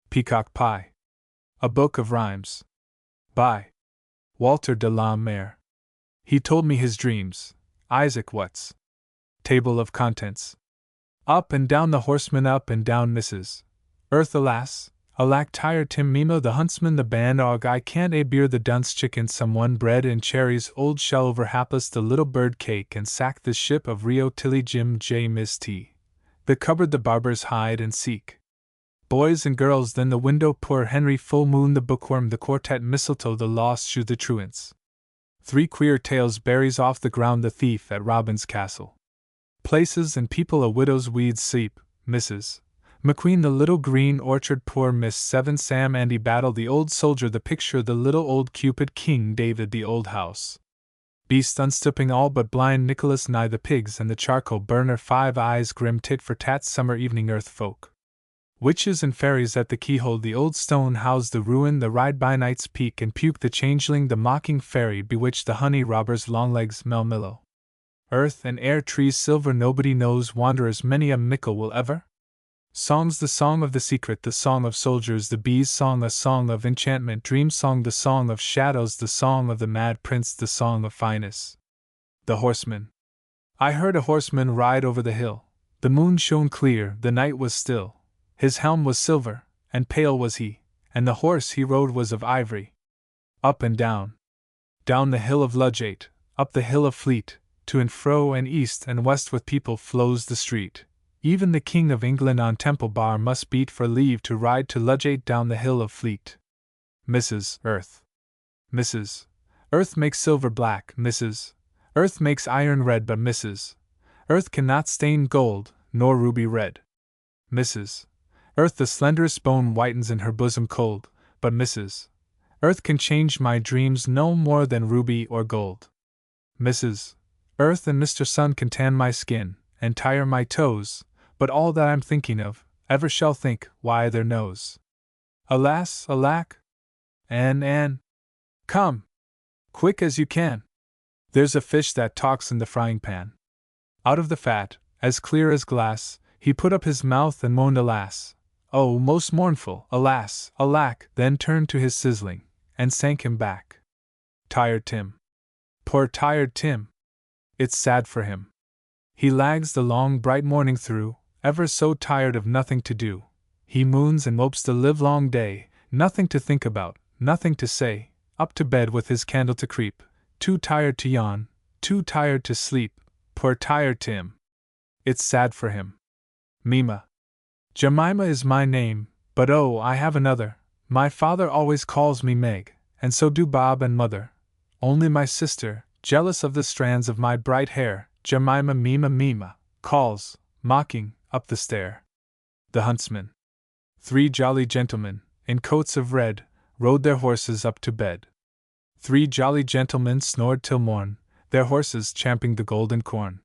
Peacock Pie. A Book of Rhymes. By Walter de la Mare. He told me his dreams. Isaac Watts. Table of Contents. Up and down the horseman, up and down Mrs. Earth, alas, alack, tired Tim Mima the huntsman, the bandog, I can't a beer the dunce chicken, someone bread and cherries, old shell over hapless, the little bird cake and sack, the ship of Rio Tilly, Jim J. Miss T. The cupboard, the barber's hide and seek. Boys and girls, then the window, poor Henry, full moon, the bookworm, the quartet, mistletoe, the lost shoe, the truants. Three queer tales, berries off the ground, the thief at Robin's castle. Places and people, a widow's weeds, sleep, Mrs. McQueen, the little green orchard, poor Miss Seven, Sam, Andy Battle, the old soldier, the picture, the little old Cupid, King David, the old house. Beast unstooping, all but blind Nicholas, Nye, the pigs and the charcoal burner, Five Eyes, grim tit for tat, summer evening, earth folk. Witches and fairies at the keyhole, the old stone house, the ruin, the ride by night's peak and puke, the changeling, the mocking fairy, bewitched, the honey robbers, Longlegs, Melmillo. Earth and air, trees, silver, nobody knows, wanderers, many a mickle will ever. Songs, the song of the secret, the song of soldiers, the bees' song, a song of enchantment, dream song, the song of shadows, the song of the mad prince, the song of fineness. The horseman. I heard a horseman ride over the hill. The moon shone clear, the night was still. His helm was silver, and pale was he, and the horse he rode was of ivory. Up and down. Down the hill of Ludgate, up the hill of Fleet, to and fro and east and west with people flows the street. Even the King of England on Temple Bar must beat for leave to ride to Ludgate down the hill of Fleet. Mrs. Earth. Mrs. Earth makes silver black, Mrs. Earth makes iron red, but Mrs. Earth cannot stain gold, nor ruby red. Mrs. Earth the slenderest bone whitens in her bosom cold, but Mrs. Earth can change my dreams no more than ruby or gold. Mrs. Earth and Mr. Sun can tan my skin, and tire my toes, but all that I'm thinking of, ever shall think, why their nose. Alas, alack! Anne, come! Quick as you can! There's a fish that talks in the frying pan. Out of the fat, as clear as glass, he put up his mouth and moaned, alas! Oh, most mournful, alas, alack! Then turned to his sizzling, and sank him back. Tired Tim. Poor tired Tim! It's sad for him. He lags the long bright morning through, ever so tired of nothing to do. He moons and mopes the livelong day, nothing to think about, nothing to say, up to bed with his candle to creep, too tired to yawn, too tired to sleep. Poor tired Tim! It's sad for him. Mima. Jemima is my name, but oh, I have another. My father always calls me Meg, and so do Bob and Mother. Only my sister, jealous of the strands of my bright hair, Jemima Mima, calls, mocking, up the stair. The huntsman. Three jolly gentlemen, in coats of red, rode their horses up to bed. Three jolly gentlemen snored till morn, their horses champing the golden corn.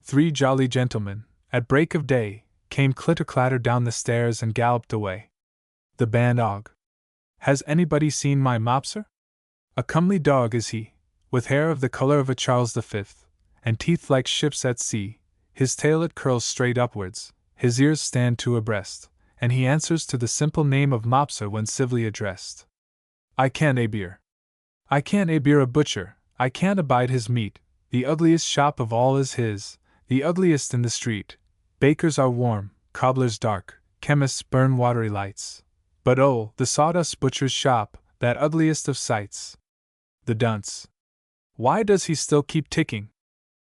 Three jolly gentlemen, at break of day, came clitter-clatter down the stairs and galloped away. The bandog. Has anybody seen my Mopser? A comely dog is he, with hair of the color of a Charles V, and teeth like ships at sea. His tail it curls straight upwards, his ears stand two abreast, and he answers to the simple name of Mopser when civilly addressed. I can't a-beer. I can't a-beer a butcher, I can't abide his meat, the ugliest shop of all is his, the ugliest in the street. Bakers are warm, cobblers dark, chemists burn watery lights. But oh, the sawdust butcher's shop, that ugliest of sights. The dunce. Why does he still keep ticking?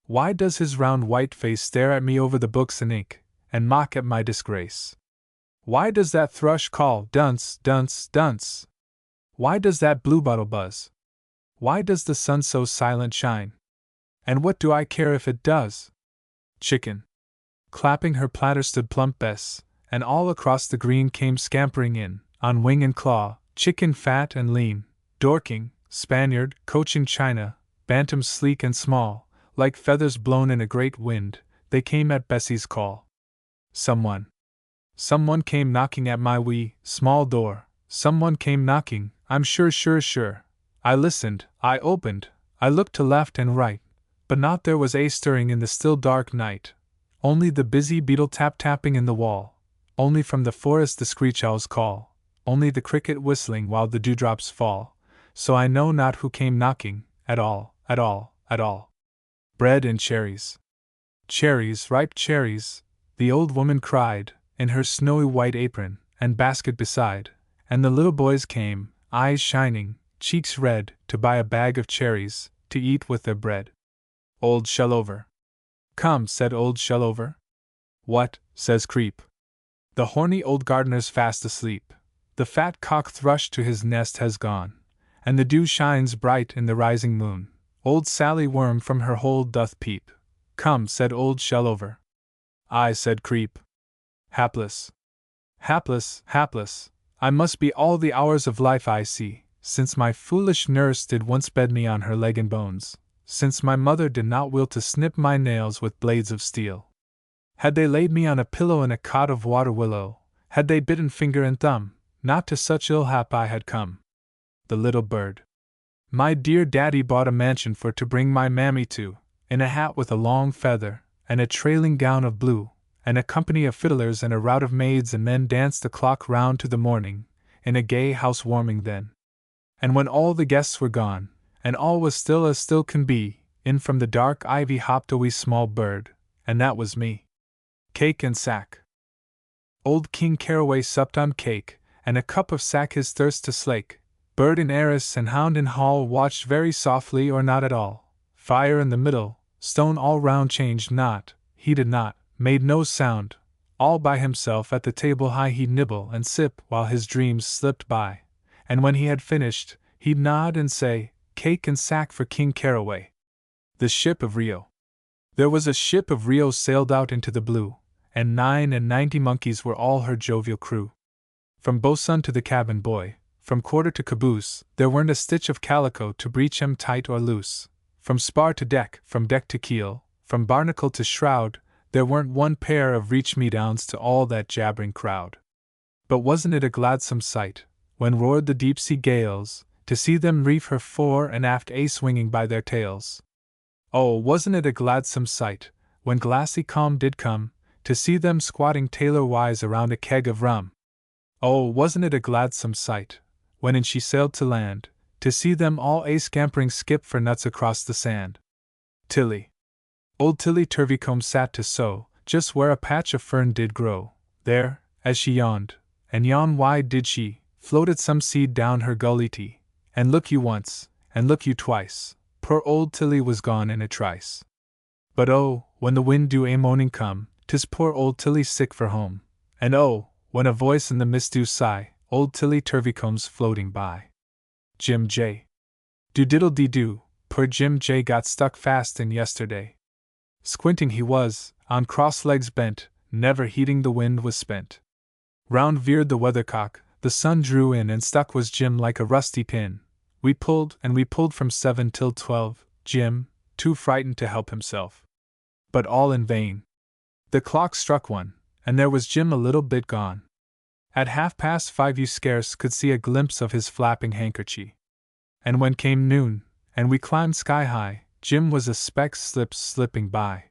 Why does his round white face stare at me over the books and ink, and mock at my disgrace? Why does that thrush call, dunce, dunce, dunce? Why does that bluebottle buzz? Why does the sun so silent shine? And what do I care if it does? Chicken. Clapping her platter stood plump Bess, and all across the green came scampering in, on wing and claw, chicken fat and lean, Dorking, Spaniard, Cochin China, Bantam sleek and small, like feathers blown in a great wind, they came at Bessie's call. Someone came knocking at my wee, small door, someone came knocking, I'm sure. I listened, I opened, I looked to left and right, but not there was a stirring in the still dark night. Only the busy beetle tap-tapping in the wall, only from the forest the screech owl's call, only the cricket whistling while the dewdrops fall, so I know not who came knocking, at all, at all, at all. Bread and cherries. Cherries, ripe cherries, the old woman cried, in her snowy white apron, and basket beside, and the little boys came, eyes shining, cheeks red, to buy a bag of cherries, to eat with their bread. Old Shellover. Come, said old Shellover. What, says Creep. The horny old gardener's fast asleep, the fat cock thrush to his nest has gone, and the dew shines bright in the rising moon. Old Sally Worm from her hole doth peep. Come, said old Shellover. I, said Creep. Hapless. Hapless, hapless, I must be all the hours of life I see, since my foolish nurse did once bed me on her leg and bones, since my mother did not will to snip my nails with blades of steel. Had they laid me on a pillow in a cot of water willow, had they bitten finger and thumb, not to such ill hap I had come. The little bird. My dear daddy bought a mansion for to bring my mammy to, in a hat with a long feather, and a trailing gown of blue, and a company of fiddlers and a rout of maids and men danced the clock round to the morning, in a gay house warming then. And when all the guests were gone, and all was still as still can be, in from the dark ivy hopped a wee small bird, and that was me. Cake and sack. Old King Caraway supped on cake, and a cup of sack his thirst to slake. Bird in arras and hound in hall watched very softly or not at all. Fire in the middle, stone all round changed not, heeded not, made no sound. All by himself at the table high he'd nibble and sip while his dreams slipped by, and when he had finished, he'd nod and say, Cake and sack for King Caraway. The ship of Rio. There was a ship of Rio sailed out into the blue, and 99 monkeys were all her jovial crew. From boatswain to the cabin boy, from quarter to caboose, there weren't a stitch of calico to breech 'em tight or loose. From spar to deck, from deck to keel, from barnacle to shroud, there weren't one pair of reach-me-downs to all that jabbering crowd. But wasn't it a gladsome sight, when roared the deep-sea gales, to see them reef her fore and aft swinging by their tails? Oh, wasn't it a gladsome sight, when glassy calm did come, to see them squatting tailor-wise around a keg of rum? Oh, wasn't it a gladsome sight, when in she sailed to land, to see them all scampering skip for nuts across the sand? Tilly. Old Tilly Turveycomb sat to sew, just where a patch of fern did grow. There, as she yawned, and yawned wide did she, floated some seed down her gully, and look you once, and look you twice, poor old Tilly was gone in a trice. But oh, when the wind do moaning come, 'tis poor old Tilly sick for home, and oh, when a voice in the mist do sigh, old Tilly Turveycomb's floating by. Jim J. Do-diddle-dee-doo, poor Jim J. got stuck fast in yesterday. Squinting he was, on cross legs bent, never heeding the wind was spent. Round veered the weathercock, the sun drew in and stuck was Jim like a rusty pin. We pulled and we pulled from 7 till 12, Jim, too frightened to help himself. But all in vain. The clock struck 1, and there was Jim a little bit gone. At 5:30 you scarce could see a glimpse of his flapping handkerchief. And when came noon, and we climbed sky high, Jim was a speck slipping by.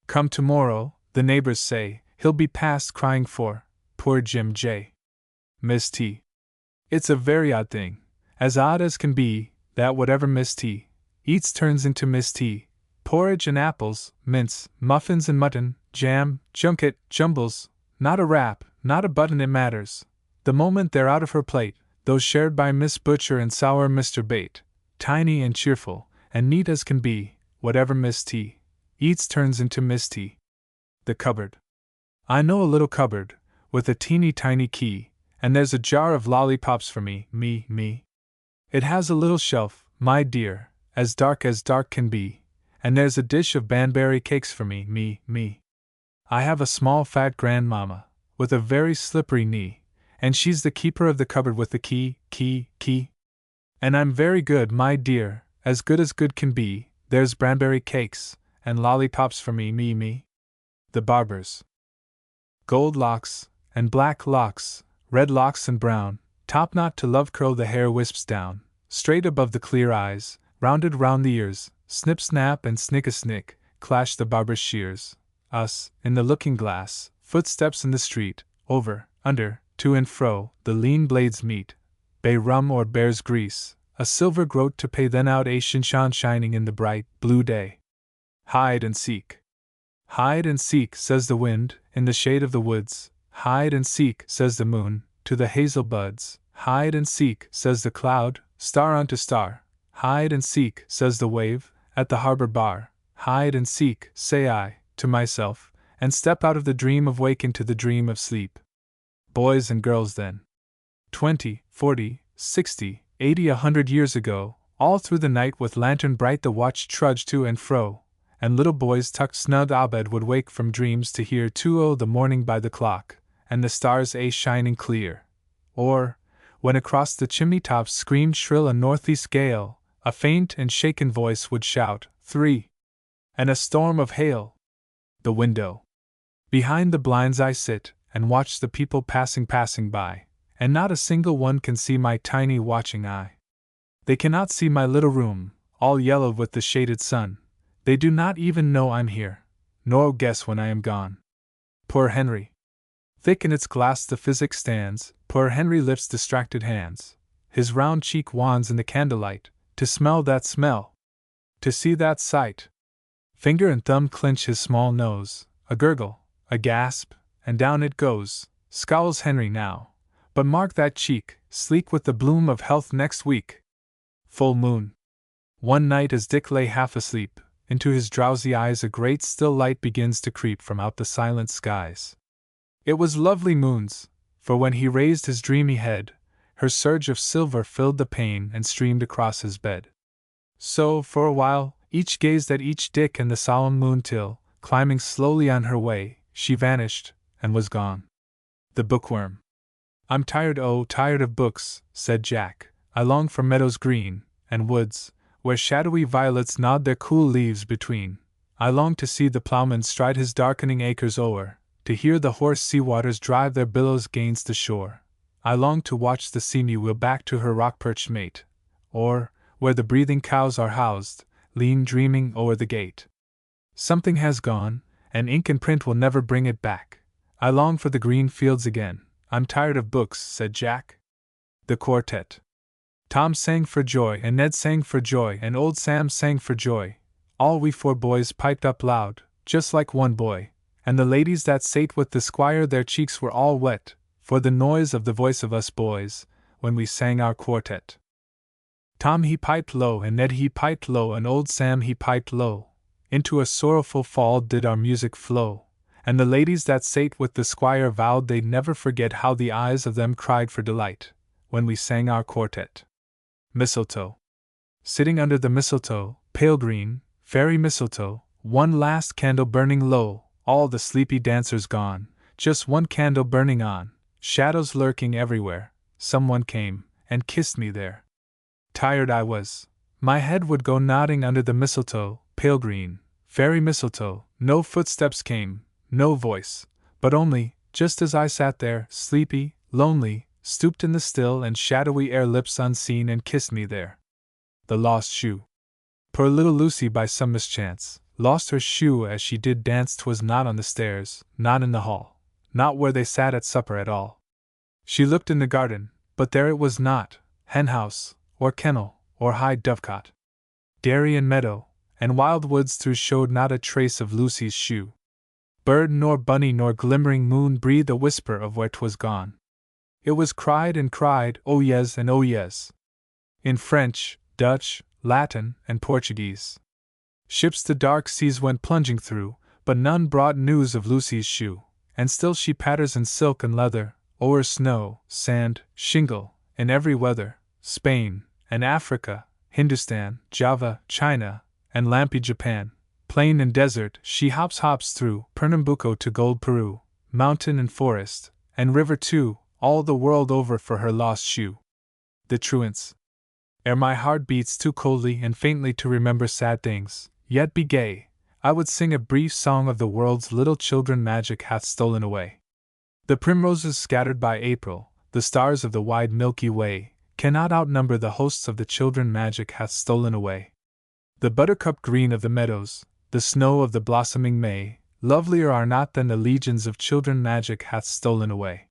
Come tomorrow, the neighbors say, he'll be past crying for, poor Jim J. Miss T. It's a very odd thing, as odd as can be, that whatever Miss T. eats turns into Miss T. Porridge and apples, mince, muffins and mutton, jam, junket, jumbles, not a rap, not a button it matters. The moment they're out of her plate, though shared by Miss Butcher and sour Mr. Bate, tiny and cheerful, and neat as can be, whatever Miss T. eats turns into Miss T. The cupboard. I know a little cupboard, with a teeny tiny key, and there's a jar of lollipops for me. It has a little shelf, my dear, as dark can be, and there's a dish of banberry cakes for me. I have a small fat grandmamma, with a very slippery knee, and she's the keeper of the cupboard with the key. And I'm very good, my dear, as good can be, there's banberry cakes, and lollipops for me. The barbers. Gold locks, and black locks, red locks and brown, top knot to love curl the hair wisps down, straight above the clear eyes, rounded round the ears, snip snap and snick-a-snick, clash the barber's shears. Us, in the looking-glass, footsteps in the street, over, under, to and fro, the lean blades meet, bay rum or bear's grease, a silver groat to pay then out a shinshan shining in the bright, blue day. Hide and seek. Hide and seek, says the wind, in the shade of the woods, hide and seek, says the moon, to the hazel buds, hide and seek, says the cloud, star unto star, hide and seek, says the wave, at the harbor bar, hide and seek, say I, to myself, and step out of the dream of wake into the dream of sleep. Boys and girls then. 20, 40, 60, 80, 100 years ago, all through the night with lantern bright the watch trudged to and fro, and little boys tucked snug abed would wake from dreams to hear 2:00 the morning by the clock, and the stars shining clear. Or, when across the chimney tops screamed shrill a northeast gale, a faint and shaken voice would shout, 3! And a storm of hail. The window. Behind the blinds I sit, and watch the people passing by, and not a single one can see my tiny watching eye. They cannot see my little room, all yellowed with the shaded sun. They do not even know I'm here, nor guess when I am gone. Poor Henry. Thick in its glass the physic stands, poor Henry lifts distracted hands, his round cheek wans in the candlelight, to smell that smell, to see that sight. Finger and thumb clinch his small nose, a gurgle, a gasp, and down it goes, scowls Henry now, but mark that cheek, sleek with the bloom of health next week. Full moon. One night as Dick lay half asleep, into his drowsy eyes a great still light begins to creep from out the silent skies. It was lovely moon's, for when he raised his dreamy head, her surge of silver filled the pane and streamed across his bed. So, for a while, each gazed at each Dick and the solemn moon till, climbing slowly on her way, she vanished, and was gone. The bookworm. I'm tired, oh, tired of books, said Jack. I long for meadows green, and woods, where shadowy violets nod their cool leaves between. I long to see the ploughman stride his darkening acres o'er, to hear the hoarse sea waters drive their billows gainst the shore. I long to watch the seamew wheel back to her rock-perched mate, or, where the breathing cows are housed, lean dreaming o'er the gate. Something has gone, and ink and print will never bring it back. I long for the green fields again. I'm tired of books, said Jack. The quartet. Tom sang for joy, and Ned sang for joy, and old Sam sang for joy. All we 4 boys piped up loud, just like one boy, and the ladies that sate with the squire their cheeks were all wet, for the noise of the voice of us boys, when we sang our quartet. Tom he piped low, and Ned he piped low, and old Sam he piped low. Into a sorrowful fall did our music flow, and the ladies that sate with the squire vowed they'd never forget how the eyes of them cried for delight, when we sang our quartet. Mistletoe. Sitting under the mistletoe, pale green, fairy mistletoe, one last candle burning low, all the sleepy dancers gone, just one candle burning on, shadows lurking everywhere, someone came, and kissed me there. Tired I was, my head would go nodding under the mistletoe, pale green, fairy mistletoe, no footsteps came, no voice, but only, just as I sat there, sleepy, lonely, stooped in the still and shadowy air lips unseen and kissed me there. The lost shoe. Poor little Lucy by some mischance, lost her shoe as she did dance. 'Twas not on the stairs, not in the hall, not where they sat at supper at all. She looked in the garden, but there it was not, henhouse, or kennel, or high dovecot. Dairy and meadow, and wild woods through showed not a trace of Lucy's shoe. Bird nor bunny nor glimmering moon breathed a whisper of where 'twas gone. It was cried and cried, oh yes and oh yes, in French, Dutch, Latin, and Portuguese. Ships the dark seas went plunging through, but none brought news of Lucy's shoe, and still she patters in silk and leather, o'er snow, sand, shingle, in every weather, Spain, and Africa, Hindustan, Java, China, and lampy Japan, plain and desert, she hops through, Pernambuco to gold Peru, mountain and forest, and river too, all the world over for her lost shoe. The truants. Ere my heart beats too coldly and faintly to remember sad things, yet be gay, I would sing a brief song of the world's little children magic hath stolen away. The primroses scattered by April, the stars of the wide Milky Way, cannot outnumber the hosts of the children magic hath stolen away. The buttercup green of the meadows, the snow of the blossoming May, lovelier are not than the legions of children magic hath stolen away.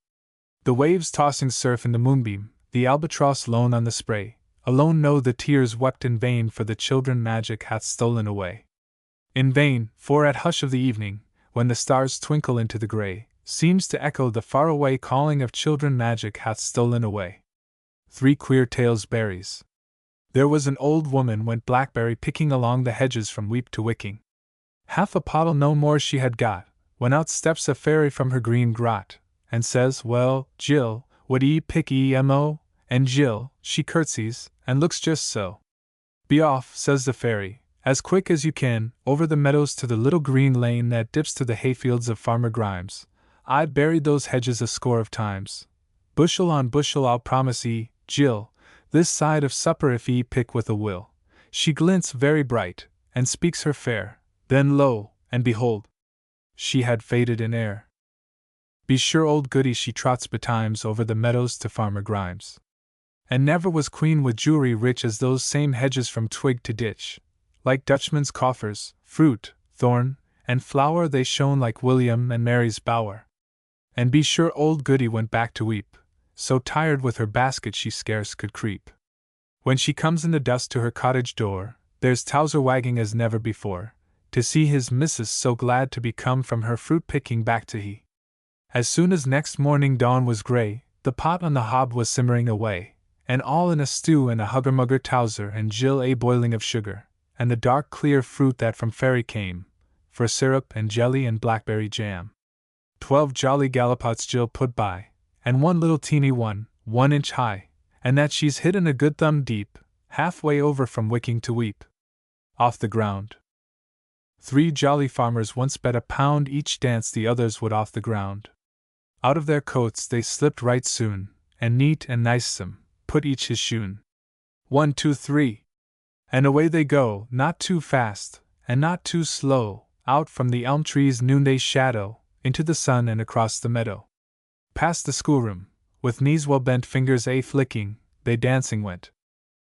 The waves tossing surf in the moonbeam, the albatross lone on the spray, alone know the tears wept in vain, for the children magic hath stolen away. In vain, for at hush of the evening, when the stars twinkle into the grey, seems to echo the faraway calling of children magic hath stolen away. 3 Queer Tales Berries. There was an old woman went blackberry picking along the hedges from Weep to Wicking. Half a pottle no more she had got, when out steps a fairy from her green grot, and says, "Well, Jill, would 'ee pick emo?" And Jill, she curtsies, and looks just so. "Be off," says the fairy, "as quick as you can, over the meadows to the little green lane that dips to the hayfields of Farmer Grimes. I've buried those hedges a score of times. Bushel on bushel I'll promise 'ee, Jill, this side of supper if 'ee pick with a will." She glints very bright, and speaks her fair, then lo, and behold, she had faded in air. Be sure old Goody she trots betimes over the meadows to Farmer Grimes. And never was queen with jewelry rich as those same hedges from twig to ditch. Like Dutchman's coffers, fruit, thorn, and flower they shone like William and Mary's bower. And be sure old Goody went back to weep, so tired with her basket she scarce could creep. When she comes in the dusk to her cottage door, there's Towser wagging as never before, to see his missus so glad to be come from her fruit picking back to he. As soon as next morning dawn was grey, the pot on the hob was simmering away, and all in a stew and a hugger-mugger Towser and Jill a boiling of sugar, and the dark clear fruit that from fairy came, for syrup and jelly and blackberry jam. 12 jolly gallipots Jill put by, and one little teeny one, 1 inch high, and that she's hidden a good thumb deep, halfway over from Wicking to Weep. Off the ground. 3 jolly farmers once bet a pound each dance the others would off the ground. Out of their coats they slipped right soon, and neat and nicesome, put each his shoon. 1, 2, 3. And away they go, not too fast, and not too slow, out from the elm tree's noonday shadow, into the sun and across the meadow. Past the schoolroom, with knees well bent, fingers flicking, they dancing went.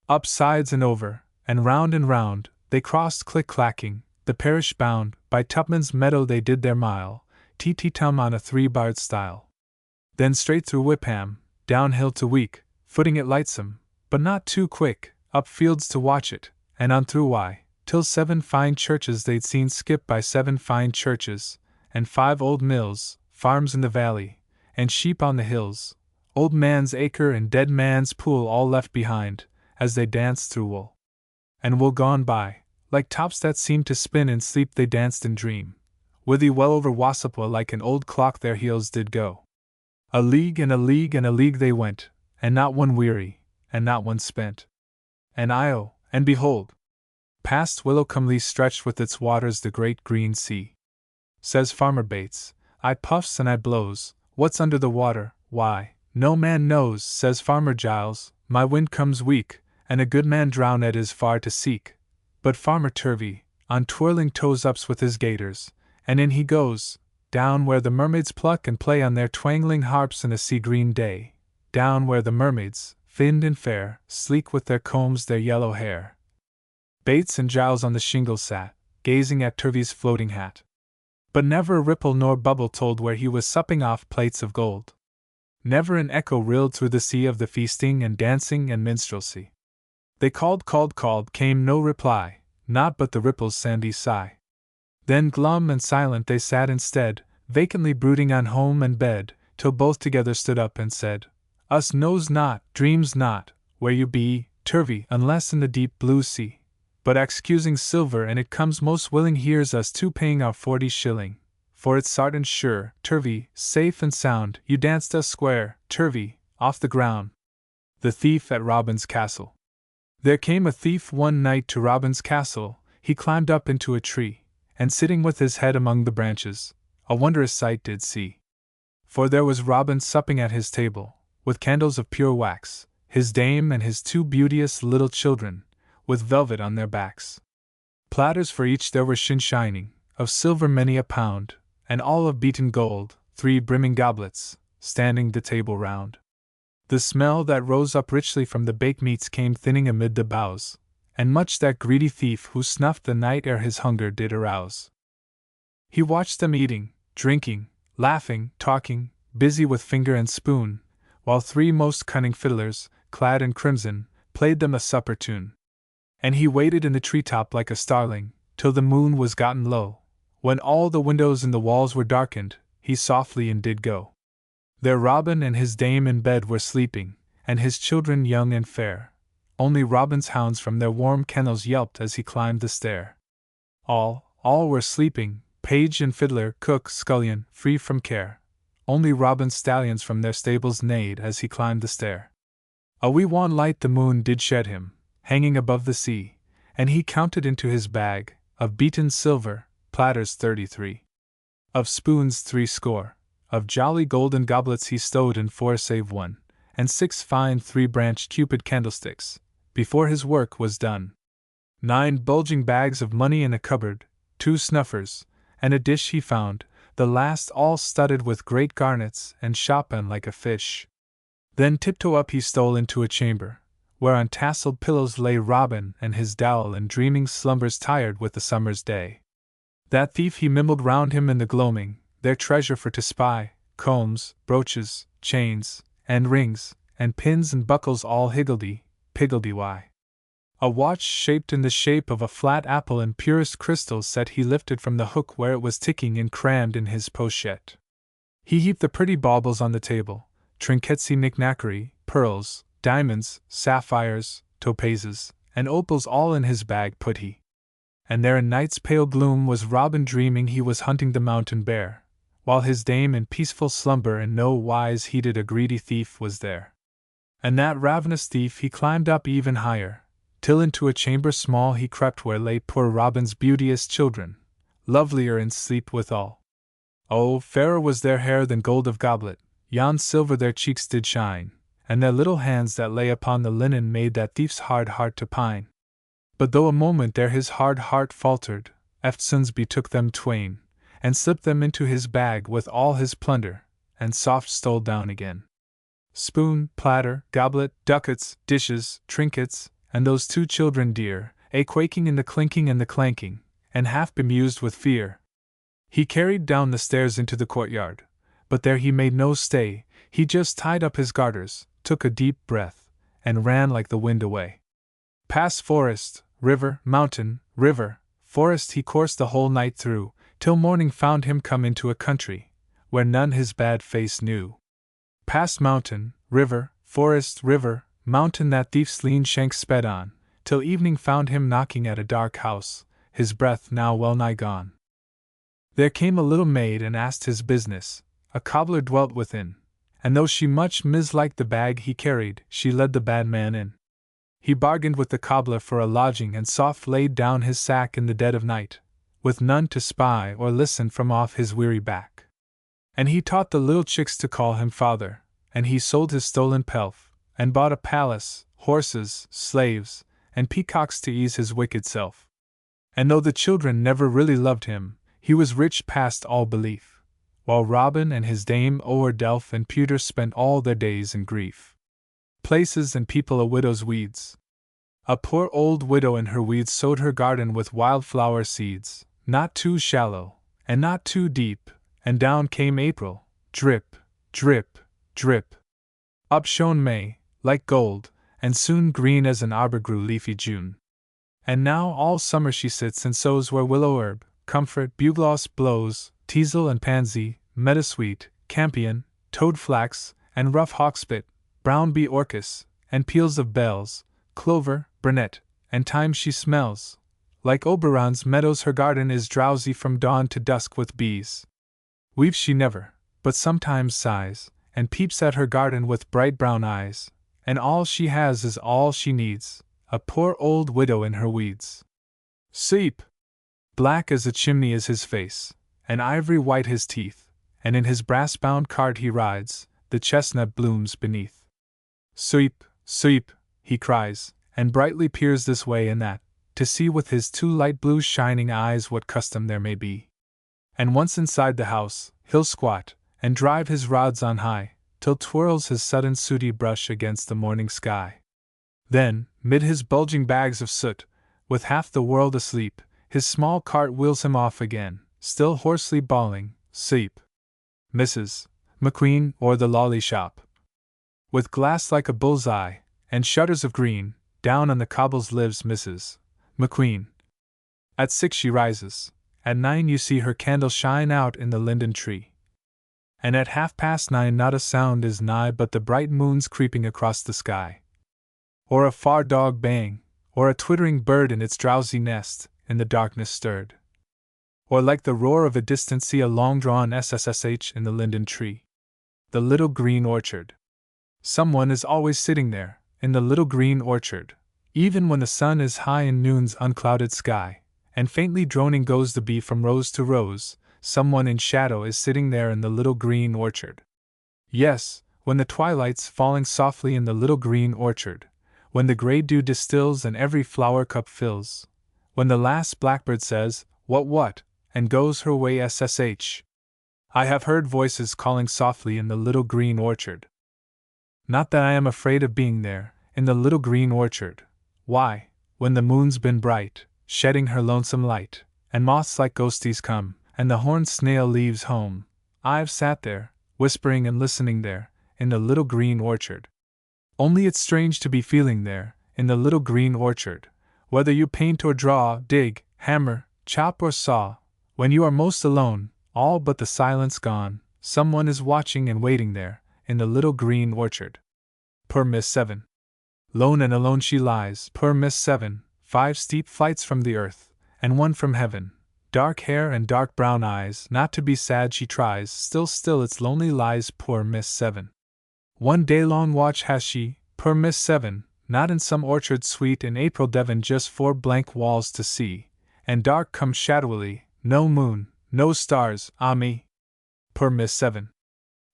Up sides and over, and round, they crossed click-clacking, the parish bound, by Tupman's meadow they did their mile, tum on a 3-barred stile. Then straight through Whipham, downhill to Week, footing it lightsome, but not too quick, up fields to watch it, and on through Wye, till 7 fine churches they'd seen skip by 7 fine churches, and 5 old mills, farms in the valley, and sheep on the hills, old man's acre and dead man's pool all left behind, as they danced through wool. And wool gone by, like tops that seemed to spin in sleep they danced and dream, withy well over Wassupwa like an old clock their heels did go. A league and a league and a league they went, and not one weary, and not one spent. And and behold, past Willowcombe stretched with its waters the great green sea. Says Farmer Bates, "I puffs and I blows, what's under the water, why, no man knows." Says Farmer Giles, "My wind comes weak, and a good man drowned is far to seek." But Farmer Turvey, on twirling toes ups with his gaiters, and in he goes, down where the mermaids pluck and play on their twangling harps in a sea-green day, down where the mermaids, finned and fair, sleek with their combs their yellow hair. Bates and Giles on the shingle sat, gazing at Turvey's floating hat. But never a ripple nor bubble told where he was supping off plates of gold. Never an echo rilled through the sea of the feasting and dancing and minstrelsy. They called, came no reply, not but the ripple's sandy sigh. Then glum and silent they sat instead, vacantly brooding on home and bed, till both together stood up and said, "Us knows not, dreams not, where you be, Turvey, unless in the deep blue sea. But excusing silver and it comes most willing, here's us 2 paying our 40 shilling. For it's sartin sure, Turvey, safe and sound, you danced us square, Turvey, off the ground." The thief at Robin's Castle. There came a thief one night to Robin's Castle. He climbed up into a tree, and sitting with his head among the branches, a wondrous sight did see. For there was Robin supping at his table, with candles of pure wax, his dame and his 2 beauteous little children, with velvet on their backs. Platters for each there were shining, of silver many a pound, and all of beaten gold, 3 brimming goblets, standing the table round. The smell that rose up richly from the baked meats came thinning amid the boughs, and much that greedy thief who snuffed the night ere his hunger did arouse. He watched them eating, drinking, laughing, talking, busy with finger and spoon, while three most cunning fiddlers, clad in crimson, played them a supper tune. And he waited in the treetop like a starling, till the moon was gotten low. When all the windows in the walls were darkened, he softly in did go. There Robin and his dame in bed were sleeping, and his children young and fair. Only Robin's hounds from their warm kennels yelped as he climbed the stair. All were sleeping, page and fiddler, cook, scullion, free from care. Only Robin's stallions from their stables neighed as he climbed the stair. A wee wan light the moon did shed him, hanging above the sea, and he counted into his bag, of beaten silver, platters 33. Of spoons 60, of jolly golden goblets he stowed in 4 save 1, and 6 fine 3-branched Cupid candlesticks, before his work was done. 9 bulging bags of money in a cupboard, 2 snuffers, and a dish he found, the last all studded with great garnets and shoppen like a fish. Then tiptoe up he stole into a chamber, where on tasselled pillows lay Robin and his dowel in dreaming slumbers tired with the summer's day. That thief he mimbled round him in the gloaming, their treasure for to spy, combs, brooches, chains, and rings, and pins and buckles all higgledy-piggledy-why. A watch shaped in the shape of a flat apple in purest crystal set he lifted from the hook where it was ticking and crammed in his pochette. He heaped the pretty baubles on the table, trinketsy knickknackery, pearls, diamonds, sapphires, topazes, and opals all in his bag put he. And there in night's pale gloom was Robin dreaming he was hunting the mountain bear, while his dame in peaceful slumber in no wise heeded a greedy thief was there. And that ravenous thief he climbed up even higher, till into a chamber small he crept where lay poor Robin's beauteous children, lovelier in sleep withal. Oh, fairer was their hair than gold of goblet, yon silver their cheeks did shine, and their little hands that lay upon the linen made that thief's hard heart to pine. But though a moment there his hard heart faltered, eftsoons betook them twain, and slipped them into his bag with all his plunder, and soft stole down again. Spoon, platter, goblet, ducats, dishes, trinkets, and those 2 children dear, quaking in the clinking and the clanking, and half bemused with fear. He carried down the stairs into the courtyard, but there he made no stay, he just tied up his garters, took a deep breath, and ran like the wind away. Past forest, river, mountain, river, forest he coursed the whole night through, till morning found him come into a country, where none his bad face knew. Past mountain, river, forest, river, mountain that thief's lean shank sped on, till evening found him knocking at a dark house, his breath now well nigh gone. There came a little maid and asked his business, a cobbler dwelt within, and though she much misliked the bag he carried, she led the bad man in. He bargained with the cobbler for a lodging and soft laid down his sack in the dead of night, with none to spy or listen from off his weary back. And he taught the little chicks to call him father, and he sold his stolen pelf, and bought a palace, horses, slaves, and peacocks to ease his wicked self. And though the children never really loved him, he was rich past all belief, while Robin and his dame o'er delf and pewter spent all their days in grief. Places and people a widow's weeds. A poor old widow in her weeds sowed her garden with wildflower seeds, not too shallow, and not too deep, and down came April, drip, drip, drip. Up shone May, like gold, and soon green as an arbor grew leafy June. And now all summer she sits and sows where willow herb, comfort, bugloss blows, teasel and pansy, meadowsweet, campion, toadflax, and rough hawkspit, brown bee orchis, and peals of bells, clover, burnet, and thyme she smells. Like Oberon's meadows her garden is drowsy from dawn to dusk with bees. Weeps she never, but sometimes sighs, and peeps at her garden with bright brown eyes, and all she has is all she needs, a poor old widow in her weeds. Sleep! Black as a chimney is his face, and ivory white his teeth, and in his brass-bound cart he rides, the chestnut blooms beneath. Sweep, sweep, he cries, and brightly peers this way and that, to see with his 2 light blue shining eyes what custom there may be. And once inside the house, he'll squat, and drive his rods on high, till twirls his sudden sooty brush against the morning sky. Then, mid his bulging bags of soot, with half the world asleep, his small cart wheels him off again, still hoarsely bawling, "Sleep, Mrs. McQueen, or the lolly shop." With glass like a bull's eye, and shutters of green, down on the cobbles lives Mrs. McQueen. At 6 she rises, at 9 you see her candle shine out in the linden tree. And at 9:30 not a sound is nigh but the bright moon's creeping across the sky. Or a far dog baying, or a twittering bird in its drowsy nest, in the darkness stirred. Or like the roar of a distant sea a long-drawn SSSH in the linden tree. The little green orchard. Someone is always sitting there, in the little green orchard, even when the sun is high in noon's unclouded sky, and faintly droning goes the bee from rose to rose. Someone in shadow is sitting there in the little green orchard. Yes, when the twilight's falling softly in the little green orchard, when the gray dew distills and every flower cup fills, when the last blackbird says, what, and goes her way SSH. I have heard voices calling softly in the little green orchard. Not that I am afraid of being there, in the little green orchard. Why, when the moon's been bright, shedding her lonesome light, and moths like ghosties come, and the horned snail leaves home, I've sat there, whispering and listening there, in the little green orchard. Only it's strange to be feeling there, in the little green orchard, whether you paint or draw, dig, hammer, chop or saw, when you are most alone, all but the silence gone, someone is watching and waiting there, in the little green orchard. Poor Miss Seven. Lone and alone she lies, poor Miss Seven, 5 steep flights from the earth, and 1 from heaven. Dark hair and dark brown eyes, not to be sad she tries, still it's lonely lies, poor Miss Seven. 1 day-long watch has she, poor Miss Seven, not in some orchard sweet in April Devon, just 4 blank walls to see, and dark come shadowily, no moon, no stars, ah me! Poor Miss Seven.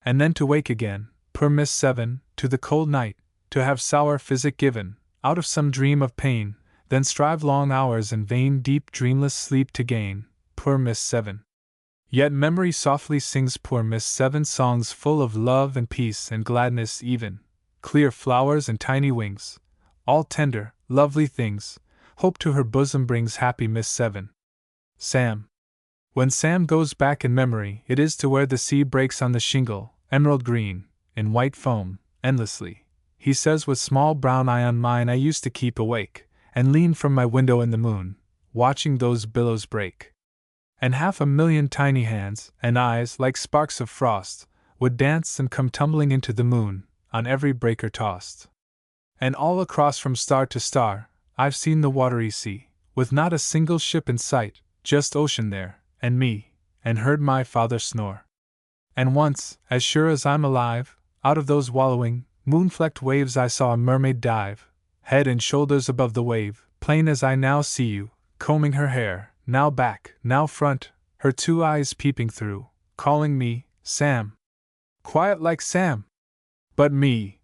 And then to wake again, poor Miss Seven, to the cold night, to have sour physic given, out of some dream of pain, then strive long hours in vain deep dreamless sleep to gain, poor Miss Seven. Yet memory softly sings poor Miss Seven songs full of love and peace and gladness, even clear flowers and tiny wings, all tender, lovely things, hope to her bosom brings happy Miss Seven. Sam. When Sam goes back in memory, it is to where the sea breaks on the shingle, emerald green, in white foam, endlessly. He says with small brown eye on mine, I used to keep awake, and lean from my window in the moon, watching those billows break. And 500,000 tiny hands, and eyes like sparks of frost, would dance and come tumbling into the moon, on every breaker tossed. And all across from star to star, I've seen the watery sea, with not a single ship in sight, just ocean there, and me, and heard my father snore. And once, as sure as I'm alive, out of those wallowing, moon-flecked waves I saw a mermaid dive, head and shoulders above the wave, plain as I now see you, combing her hair, now back, now front, her 2 eyes peeping through, calling me, Sam. Quiet like Sam! But me,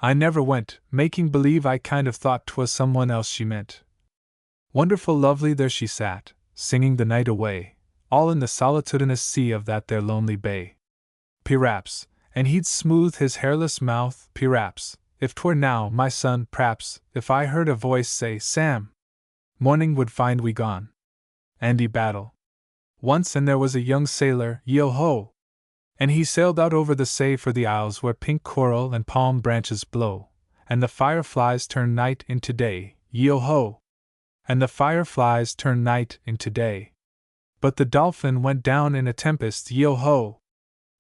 I never went, making believe I kind of thought 'twas someone else she meant. Wonderful lovely there she sat, singing the night away, all in the solitudinous sea of that there lonely bay. P'raps, and he'd smooth his hairless mouth, p'raps, if 'twere now, my son, p'raps, if I heard a voice say, Sam, morning would find we gone. Andy Battle. Once and there was a young sailor, yo-ho! And he sailed out over the say for the isles where pink coral and palm branches blow, and the fireflies turn night into day, yo-ho! And the fireflies turn night into day. But the Dolphin went down in a tempest, yo-ho!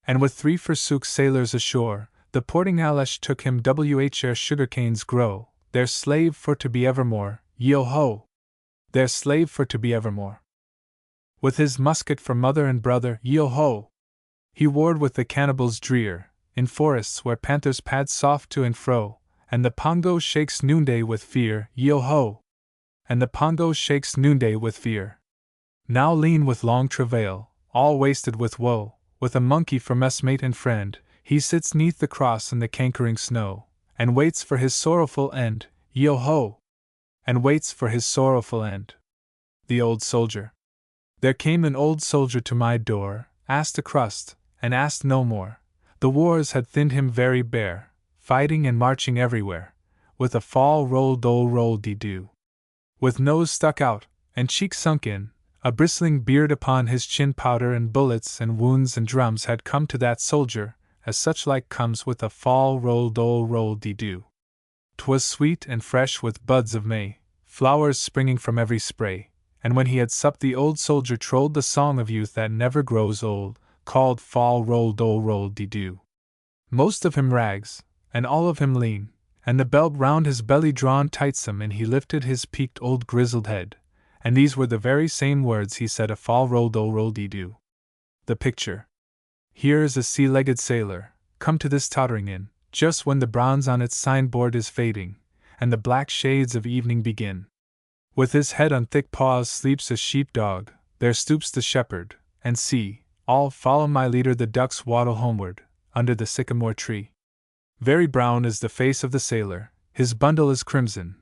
And with 3 forsook sailors ashore, the porting Alesh took him where sugar canes grow, their slave for to be evermore, yo-ho! Their slave for to be evermore. With his musket for mother and brother, yo-ho! He warred with the cannibals drear, in forests where panthers pad soft to and fro, and the Pongo shakes noonday with fear, yo-ho! And the Pongo shakes noonday with fear. Now lean with long travail, all wasted with woe, with a monkey for messmate and friend, he sits 'neath the cross in the cankering snow, and waits for his sorrowful end, yo-ho! And waits for his sorrowful end. The old soldier. There came an old soldier to my door, asked a crust, and asked no more. The wars had thinned him very bare, fighting and marching everywhere, with a fall roll-dole-roll-de-doo. With nose stuck out, and cheek sunk in, a bristling beard upon his chin, powder and bullets and wounds and drums had come to that soldier, as such like comes with a fall roll dole roll de dew. 'Twas sweet and fresh with buds of May, flowers springing from every spray, and when he had supped the old soldier trolled the song of youth that never grows old, called fall roll dole roll de dew. Most of him rags, and all of him lean, and the belt round his belly drawn tightsome, and he lifted his peaked old grizzled head, and these were the very same words he said, a fall roll dole roll de dew. The picture. Here is a sea-legged sailor, come to this tottering inn, just when the bronze on its signboard is fading, and the black shades of evening begin. With his head on thick paws sleeps a sheep-dog, there stoops the shepherd, and see, all follow my leader, the ducks waddle homeward, under the sycamore tree. Very brown is the face of the sailor, his bundle is crimson,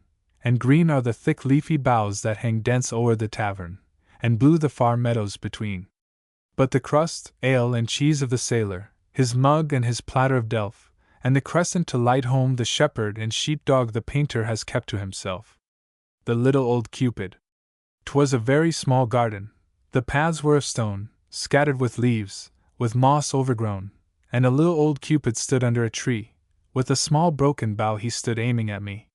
and green are the thick leafy boughs that hang dense o'er the tavern, and blue the far meadows between. But the crust, ale, and cheese of the sailor, his mug and his platter of delf, and the crescent to light home the shepherd and sheep-dog the painter has kept to himself. The little old Cupid. 'Twas a very small garden. The paths were of stone, scattered with leaves, with moss overgrown, and a little old Cupid stood under a tree. With a small broken bough he stood aiming at me.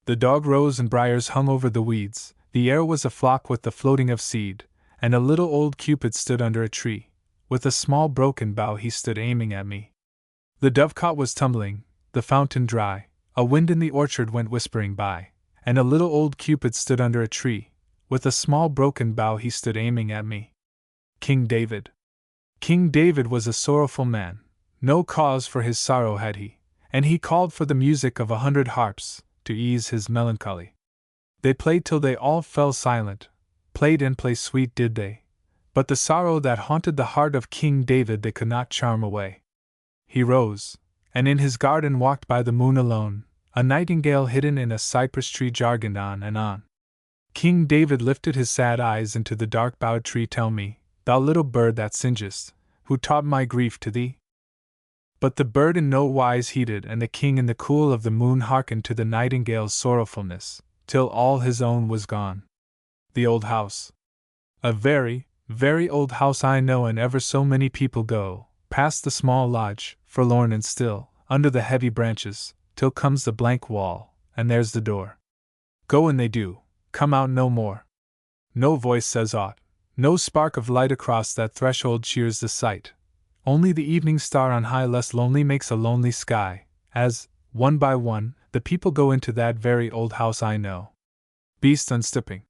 The dog rose and briars hung over the weeds, the air was aflock with the floating of seed, and a little old Cupid stood under a tree. With a small broken bough he stood aiming at me. The dovecot was tumbling, the fountain dry, a wind in the orchard went whispering by, and a little old Cupid stood under a tree. With a small broken bough he stood aiming at me. King David. King David was a sorrowful man. No cause for his sorrow had he, and he called for the music of 100 harps, to ease his melancholy. They played till they all fell silent, played and play sweet did they, but the sorrow that haunted the heart of King David they could not charm away. He rose, and in his garden walked by the moon alone, a nightingale hidden in a cypress tree jargoned on and on. King David lifted his sad eyes into the dark-boughed tree. Tell me, thou little bird that singest, who taught my grief to thee? But the bird in no wise heeded, and the king in the cool of the moon hearkened to the nightingale's sorrowfulness, till all his own was gone. The old house. A very, very old house I know, and ever so many people go past the small lodge, forlorn and still, under the heavy branches, till comes the blank wall, and there's the door. Go and they do, come out no more. No voice says aught, no spark of light across that threshold cheers the sight. Only the evening star on high less lonely makes a lonely sky, as, one by one, the people go into that very old house I know. Beast unstepping.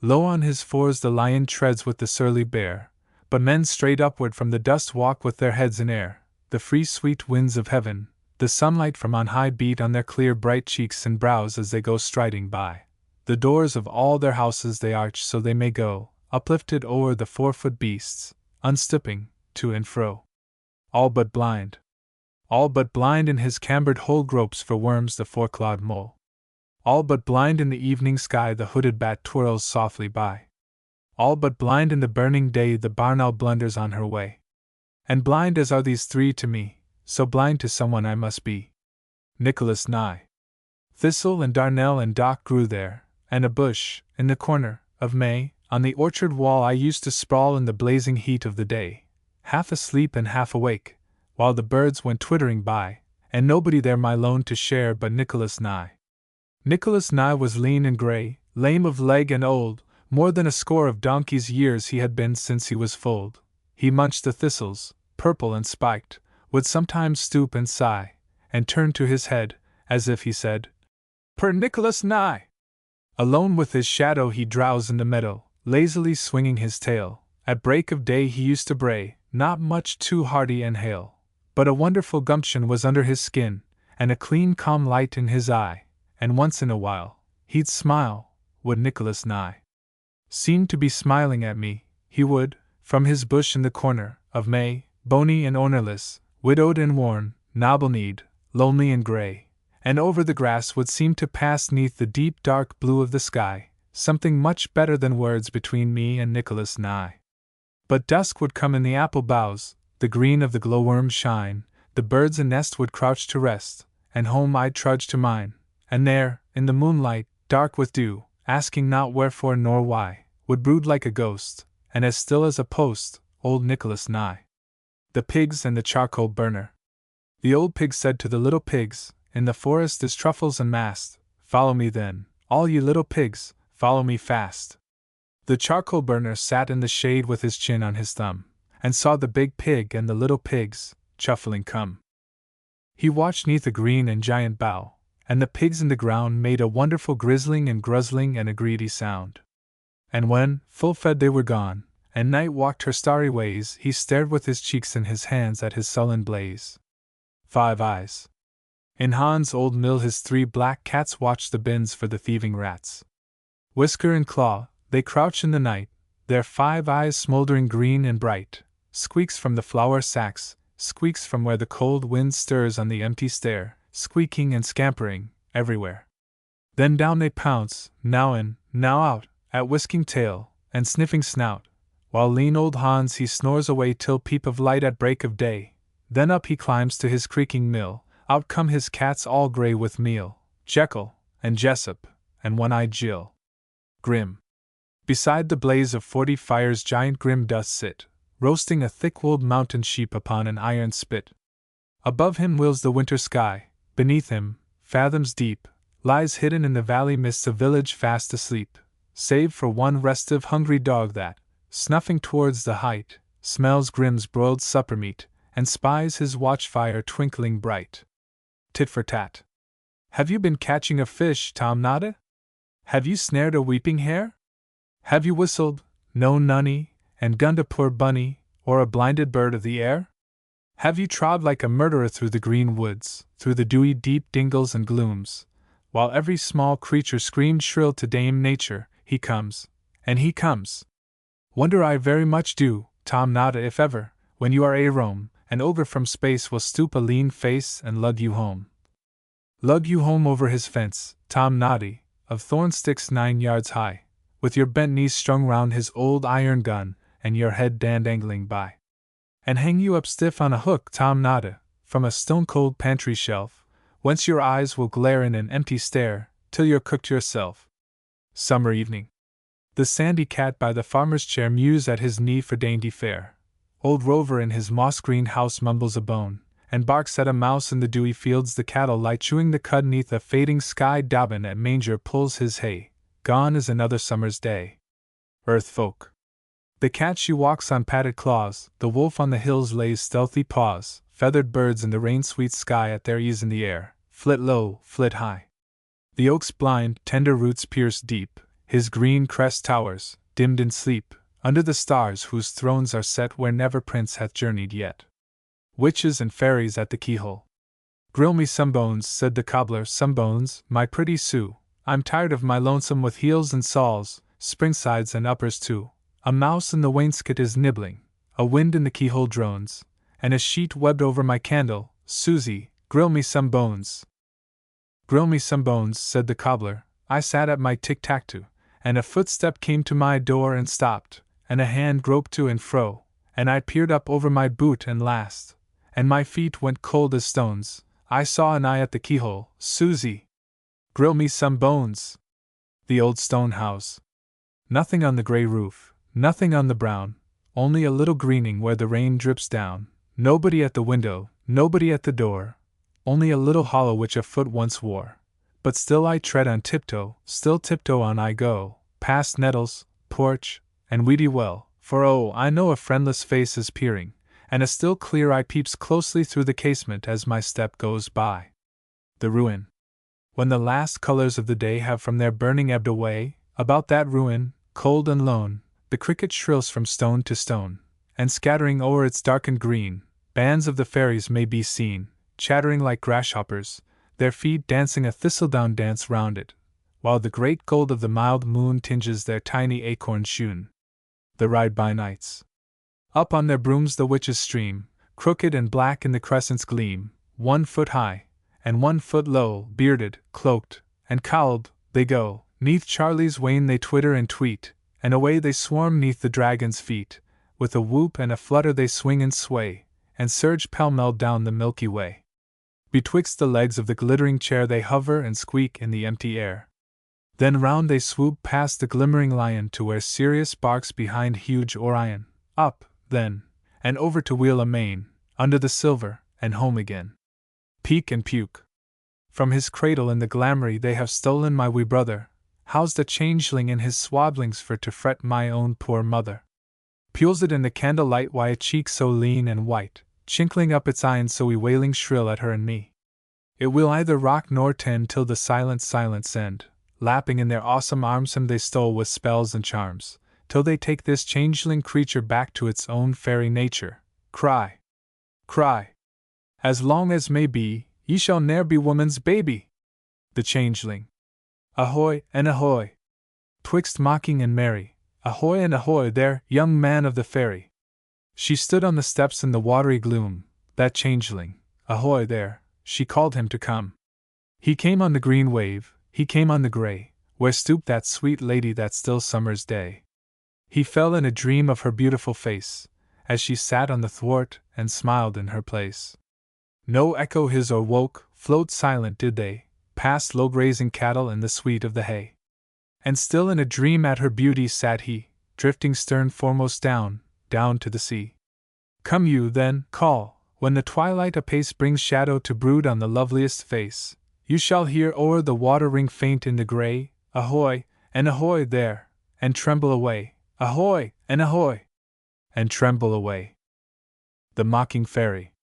Low on his fours the lion treads with the surly bear, but men straight upward from the dust walk with their heads in air. The free sweet winds of heaven, the sunlight from on high beat on their clear bright cheeks and brows as they go striding by. The doors of all their houses they arch so they may go, uplifted o'er the 4-foot beasts, unstepping, to and fro. All but blind. All but blind in his cambered hole gropes for worms the 4-clawed mole. All but blind in the evening sky the hooded bat twirls softly by. All but blind in the burning day the barn owl blunders on her way. And blind as are these three to me, so blind to someone I must be. Nicholas Nye. Thistle and darnel and dock grew there, and a bush, in the corner, of May, on the orchard wall I used to sprawl in the blazing heat of the day, half asleep and half awake, while the birds went twittering by, and nobody there my loan to share but Nicholas Nye. Nicholas Nye was lean and grey, lame of leg and old, more than a score of donkey's years he had been since he was foaled. He munched the thistles, purple and spiked, would sometimes stoop and sigh, and turn to his head, as if he said, "Per Nicholas Nye!" Alone with his shadow he drowsed in the meadow, lazily swinging his tail. At break of day he used to bray, not much too hearty and hale, but a wonderful gumption was under his skin, and a clean calm light in his eye, and once in a while, he'd smile, would Nicholas Nye. Seemed to be smiling at me, he would, from his bush in the corner, of May, bony and ownerless, widowed and worn, noble-kneed, lonely and grey, and over the grass would seem to pass 'neath the deep dark blue of the sky, something much better than words between me and Nicholas Nye. But dusk would come in the apple boughs, the green of the glowworm shine, the birds in nest would crouch to rest, and home I'd trudge to mine, and there, in the moonlight, dark with dew, asking not wherefore nor why, would brood like a ghost, and as still as a post, old Nicholas nigh. The pigs and the charcoal burner. The old pig said to the little pigs, in the forest is truffles and mast, follow me then, all ye little pigs, follow me fast. The charcoal burner sat in the shade with his chin on his thumb, and saw the big pig and the little pigs, chuffling come. He watched neath a green and giant bough, and the pigs in the ground made a wonderful grizzling and gruzzling and a greedy sound. And when, full fed they were gone, and night walked her starry ways, he stared with his cheeks in his hands at his sullen blaze. 5 eyes. In Hans' old mill his 3 black cats watched the bins for the thieving rats. Whisker and Claw, they crouch in the night, their 5 eyes smoldering green and bright, squeaks from the flour sacks, squeaks from where the cold wind stirs on the empty stair, squeaking and scampering, everywhere. Then down they pounce, now in, now out, at whisking tail, and sniffing snout, while lean old Hans he snores away till peep of light at break of day. Then up he climbs to his creaking mill, out come his cats all grey with meal, Jekyll, and Jessup, and one-eyed Jill. Grim. Beside the blaze of 40 fires giant Grim doth sit, roasting a thick-wooled mountain sheep upon an iron spit. Above him wills the winter sky, beneath him, fathoms deep, lies hidden in the valley mists a village fast asleep, save for one restive hungry dog that, snuffing towards the height, smells Grim's broiled supper meat, and spies his watchfire twinkling bright. Tit for tat. Have you been catching a fish, Tom Nodda? Have you snared a weeping hare? Have you whistled, no nunny, and gunned a poor bunny, or a blinded bird of the air? Have you trod like a murderer through the green woods, through the dewy deep dingles and glooms, while every small creature screamed shrill to Dame Nature, he comes, and he comes? Wonder I very much do, Tom Nodda, if ever, when you are a roam, an ogre from space will stoop a lean face and lug you home. Lug you home over his fence, Tom Noddy, of thorn sticks 9 yards high, with your bent knees strung round his old iron gun, and your head dangling by. And hang you up stiff on a hook, Tom Nodda, from a stone-cold pantry shelf, whence your eyes will glare in an empty stare, till you're cooked yourself. Summer evening. The sandy cat by the farmer's chair mews at his knee for dainty fare. Old Rover in his moss-green house mumbles a bone, and barks at a mouse in the dewy fields. The cattle lie chewing the cud neath a fading sky. Dobbin at manger pulls his hay. Gone is another summer's day. Earth folk. The cat she walks on padded claws, the wolf on the hills lays stealthy paws, feathered birds in the rain-sweet sky at their ease in the air, flit low, flit high. The oak's blind, tender roots pierce deep, his green crest towers, dimmed in sleep, under the stars whose thrones are set where never prince hath journeyed yet. Witches and fairies at the keyhole. Grill me some bones, said the cobbler, some bones, my pretty Sue. I'm tired of my lonesome with heels and soles, springsides and uppers too. A mouse in the wainscot is nibbling, a wind in the keyhole drones, and a sheet webbed over my candle. Susie, grill me some bones. Grill me some bones, said the cobbler. I sat at my tic-tac-toe, and a footstep came to my door and stopped, and a hand groped to and fro, and I peered up over my boot and last, and my feet went cold as stones. I saw an eye at the keyhole. Susie, grill me some bones. The old stone house. Nothing on the grey roof, nothing on the brown, only a little greening where the rain drips down. Nobody at the window, nobody at the door, only a little hollow which a foot once wore. But still I tread on tiptoe, still tiptoe on I go, past nettles, porch, and weedy well, for oh, I know a friendless face is peering, and a still clear eye peeps closely through the casement as my step goes by. The ruin. When the last colors of the day have from their burning ebbed away, about that ruin, cold and lone, the cricket shrills from stone to stone, and scattering o'er its darkened green, bands of the fairies may be seen, chattering like grasshoppers, their feet dancing a thistledown dance round it, while the great gold of the mild moon tinges their tiny acorn shoon. The ride-by nights. Up on their brooms the witches stream, crooked and black in the crescent's gleam, 1 foot high, and 1 foot low, bearded, cloaked, and cowled, they go, neath Charlie's wain they twitter and tweet, and away they swarm neath the dragon's feet, with a whoop and a flutter they swing and sway, and surge pell-mell down the Milky Way. Betwixt the legs of the glittering chair they hover and squeak in the empty air. Then round they swoop past the glimmering lion to where Sirius barks behind huge Orion, up, then, and over to wheel amain, under the silver, and home again. Peak and puke. From his cradle in the glamoury they have stolen my wee brother, housed a changeling in his swaddlings for to fret my own poor mother. Pules it in the candlelight why a cheek so lean and white, chinkling up its eyne so wailing shrill at her and me. It will either rock nor tend till the silence end, lapping in their awesome arms him they stole with spells and charms, till they take this changeling creature back to its own fairy nature. Cry, cry, as long as may be, ye shall ne'er be woman's baby. The changeling. Ahoy and ahoy! Twixt mocking and merry, ahoy and ahoy there, young man of the fairy! She stood on the steps in the watery gloom, that changeling, ahoy there, she called him to come. He came on the green wave, he came on the grey, where stooped that sweet lady that still summer's day. He fell in a dream of her beautiful face, as she sat on the thwart and smiled in her place. No echo his or woke, float silent did they, past low grazing cattle in the sweet of the hay. And still in a dream at her beauty sat he, drifting stern foremost down to the sea. Come you then, call, when the twilight apace brings shadow to brood on the loveliest face, you shall hear o'er the water ring faint in the grey, ahoy, and ahoy there, and tremble away, ahoy, and ahoy, and tremble away. The mocking fairy.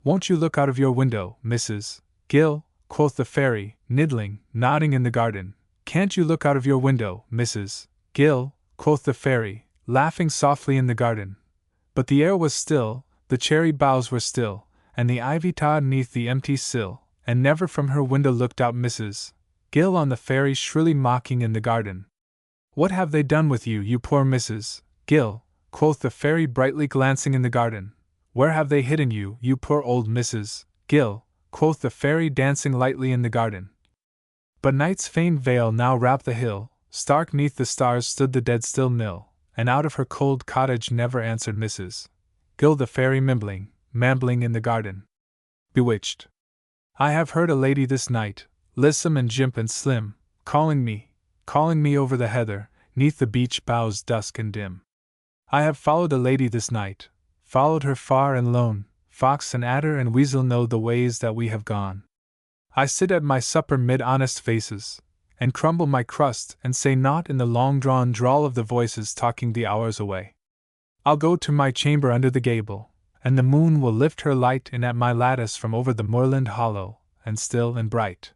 Won't you look out of your window, Mrs. Gill? Quoth the fairy, niddling, nodding in the garden. Can't you look out of your window, Mrs. Gill? Quoth the fairy, laughing softly in the garden. But the air was still, the cherry boughs were still, and the ivy tod 'neath the empty sill, and never from her window looked out Mrs. Gill on the fairy shrilly mocking in the garden. What have they done with you, you poor Mrs. Gill? Quoth the fairy brightly glancing in the garden. Where have they hidden you, you poor old Mrs. Gill? Quoth the fairy dancing lightly in the garden. But night's faint veil now wrapped the hill, stark 'neath the stars stood the dead still mill, and out of her cold cottage never answered Mrs. Gill the fairy mambling in the garden. Bewitched. I have heard a lady this night, lissom and jimp and slim, calling me over the heather, 'neath the beech boughs dusk and dim. I have followed a lady this night, followed her far and lone, fox and adder and weasel know the ways that we have gone. I sit at my supper mid honest faces, and crumble my crust and say naught in the long-drawn drawl of the voices talking the hours away. I'll go to my chamber under the gable, and the moon will lift her light in at my lattice from over the moorland hollow, and still and bright.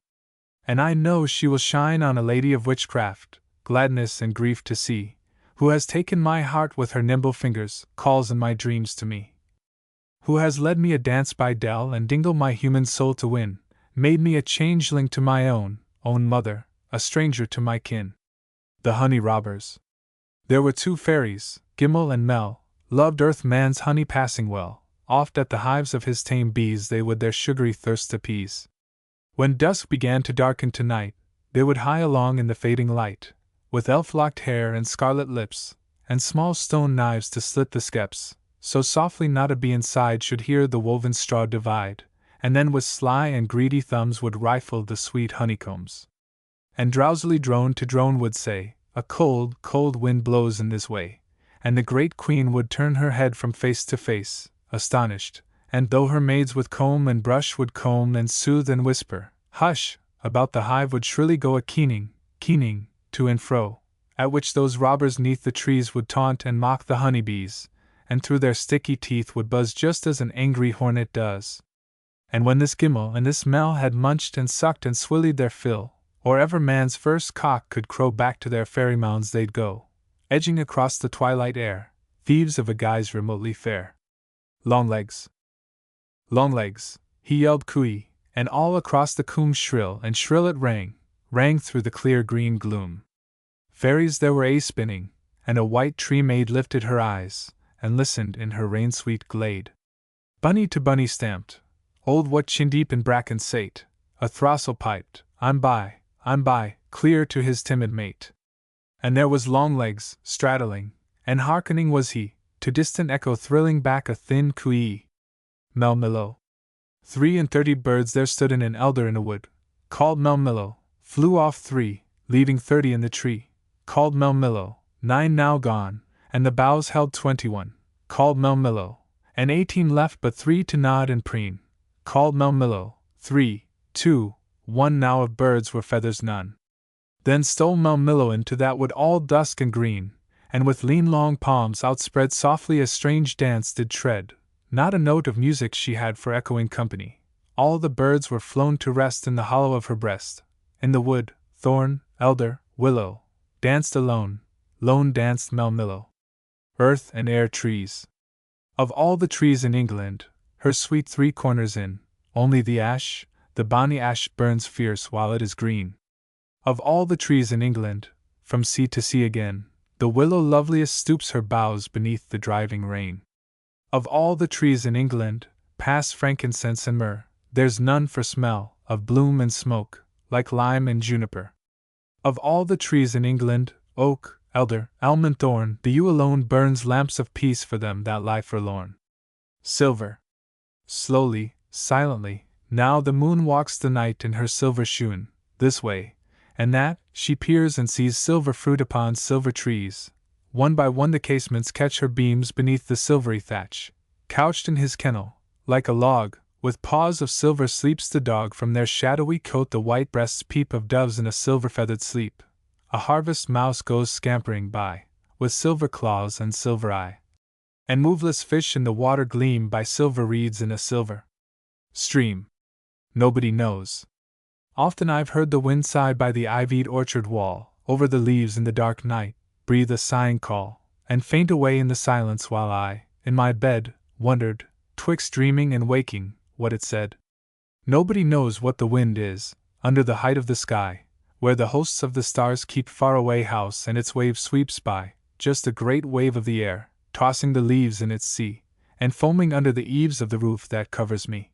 And I know she will shine on a lady of witchcraft, gladness and grief to see, who has taken my heart with her nimble fingers, calls in my dreams to me. Who has led me a dance by dell and dingle my human soul to win, made me a changeling to my own mother, a stranger to my kin. The honey robbers. There were two fairies, Gimel and Mel, loved earth man's honey passing well, oft at the hives of his tame bees they would their sugary thirst appease. When dusk began to darken to night, they would hie along in the fading light, with elf-locked hair and scarlet lips, and small stone knives to slit the skeps, so softly not a bee inside should hear the woven straw divide, and then with sly and greedy thumbs would rifle the sweet honeycombs. And drowsily drone to drone would say, a cold, cold wind blows in this way, and the great queen would turn her head from face to face, astonished, and though her maids with comb and brush would comb and soothe and whisper, hush, about the hive would shrilly go a keening, to and fro, at which those robbers 'neath the trees would taunt and mock the honeybees, and through their sticky teeth would buzz just as an angry hornet does. And when this Gimel and this Mel had munched and sucked and swillied their fill, or ever man's first cock could crow back to their fairy mounds they'd go, edging across the twilight air, thieves of a guise remotely fair. Longlegs, he yelled cooey, and all across the coombe shrill it rang through the clear green gloom. Fairies there were spinning, and a white tree maid lifted her eyes, and listened in her rain-sweet glade. Bunny to bunny stamped, old what chin deep in bracken sate, a throstle piped, I'm by, clear to his timid mate. And there was Longlegs, straddling, and hearkening was he, to distant echo thrilling back a thin cooee. Melmillo. 33 birds there stood in an elder in a wood, called Melmillo, flew off 3, leaving 30 in the tree, called Melmillo, 9 now gone, and the boughs held 21, called Melmillo, and 18 left but 3 to nod and preen, called Melmillo, 3, 2, 1 now of birds were feathers none. Then stole Melmillo into that wood all dusk and green, and with lean long palms outspread softly a strange dance did tread, not a note of music she had for echoing company. All the birds were flown to rest in the hollow of her breast. In the wood, thorn, elder, willow, danced alone, lone danced Melmillo. Earth and air trees. Of all the trees in England, her sweet 3 corners in, only the ash, the bonny ash burns fierce while it is green. Of all the trees in England, from sea to sea again, the willow loveliest stoops her boughs beneath the driving rain. Of all the trees in England, past frankincense and myrrh, there's none for smell, of bloom and smoke, like lime and juniper. Of all the trees in England, oak, elder, elm and thorn, the yew alone burns lamps of peace for them that lie forlorn. Silver. Slowly, silently, now the moon walks the night in her silver shoon, this way, and that, she peers and sees silver fruit upon silver trees. One by one the casements catch her beams beneath the silvery thatch. Couched in his kennel, like a log, with paws of silver sleeps the dog. From their shadowy coat the white breasts peep of doves in a silver-feathered sleep. A harvest mouse goes scampering by, with silver claws and silver eye. And moveless fish in the water gleam by silver reeds in a silver stream. Nobody knows. Often I've heard the wind sigh by the ivied orchard wall, over the leaves in the dark night, breathe a sighing call, and faint away in the silence while I, in my bed, wondered, twixt dreaming and waking, what it said. Nobody knows what the wind is, under the height of the sky, where the hosts of the stars keep far away house and its wave sweeps by, just a great wave of the air, tossing the leaves in its sea, and foaming under the eaves of the roof that covers me.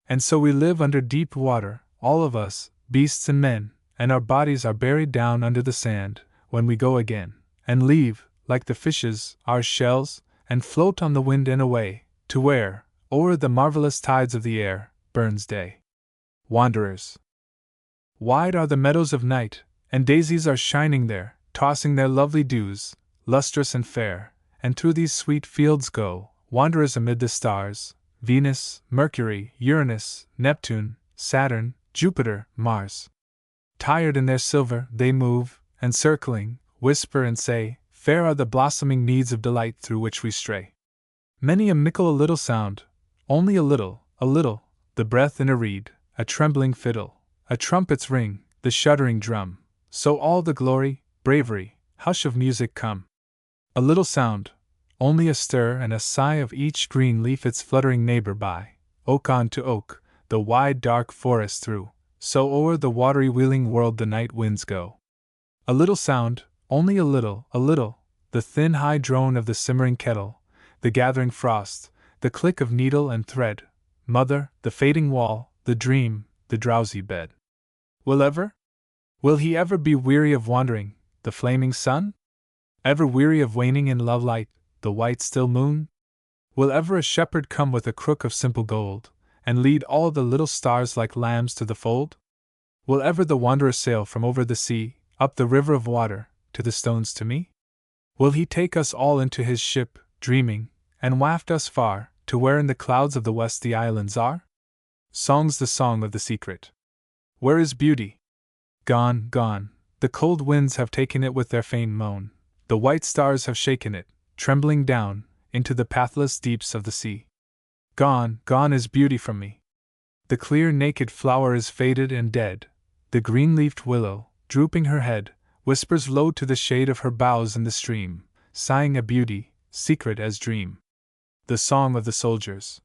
And so we live under deep water, all of us, beasts and men, and our bodies are buried down under the sand, when we go again, and leave, like the fishes, our shells, and float on the wind and away, to where, o'er the marvelous tides of the air, burns day. Wanderers. Wide are the meadows of night, and daisies are shining there, tossing their lovely dews, lustrous and fair, and through these sweet fields go, wanderers amid the stars, Venus, Mercury, Uranus, Neptune, Saturn, Jupiter, Mars. Tired in their silver, they move, and circling, whisper and say, fair are the blossoming meads of delight through which we stray. Many a mickle a little sound, only a little, the breath in a reed, a trembling fiddle, a trumpet's ring, the shuddering drum, so all the glory, bravery, hush of music come. A little sound, only a stir and a sigh of each green leaf its fluttering neighbor by, oak on to oak, the wide dark forest through, so o'er the watery wheeling world the night winds go. A little sound, only a little, the thin high drone of the simmering kettle, the gathering frost, the click of needle and thread, mother, the fading wall, the dream, the drowsy bed. Will he ever be weary of wandering, the flaming sun? Ever weary of waning in love light, the white still moon? Will ever a shepherd come with a crook of simple gold, and lead all the little stars like lambs to the fold? Will ever the wanderer sail from over the sea, up the river of water, to the stones to me? Will he take us all into his ship, dreaming, and waft us far, to where in the clouds of the west the islands are? Song's the song of the secret. Where is beauty? Gone, gone, the cold winds have taken it with their faint moan, the white stars have shaken it, trembling down, into the pathless deeps of the sea. Gone, gone is beauty from me. The clear naked flower is faded and dead, the green-leafed willow, drooping her head, whispers low to the shade of her boughs in the stream, sighing a beauty, secret as dream. The song of the soldiers.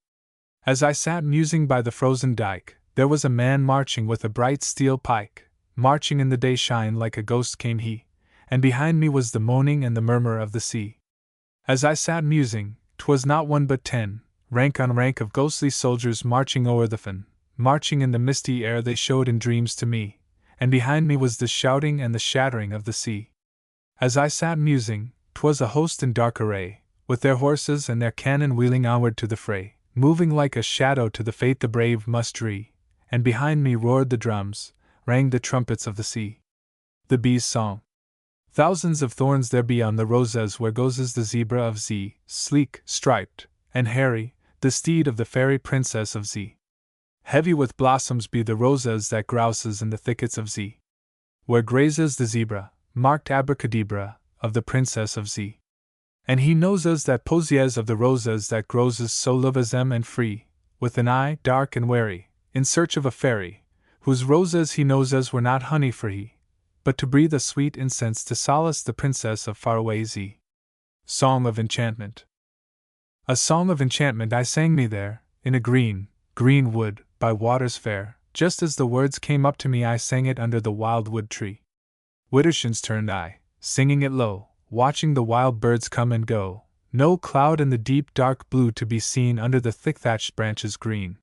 As I sat musing by the frozen dike, there was a man marching with a bright steel pike, marching in the day shine like a ghost came he, and behind me was the moaning and the murmur of the sea. As I sat musing, 'twas not one but 10, rank on rank of ghostly soldiers marching o'er the fen, marching in the misty air they showed in dreams to me, and behind me was the shouting and the shattering of the sea. As I sat musing, 'twas a host in dark array, with their horses and their cannon wheeling onward to the fray, moving like a shadow to the fate the brave must dree, and behind me roared the drums, rang the trumpets of the sea. The bee's song. Thousands of thorns there be on the roses where goes the zebra of Z, sleek, striped, and hairy, the steed of the fairy princess of Z. Heavy with blossoms be the roses that grouses in the thickets of Z. Where grazes the zebra, marked abracadabra, of the princess of Z. And he knows us that posies of the roses that grows so lovesem and free, with an eye dark and wary, in search of a fairy, whose roses he knows us were not honey free, but to breathe a sweet incense to solace the princess of faraway Z. Song of Enchantment. A song of enchantment I sang me there, in a green, green wood, by waters fair. Just as the words came up to me I sang it under the wild wood tree. Widdershins turned I, singing it low, watching the wild birds come and go, no cloud in the deep dark blue to be seen under the thick thatched branches green.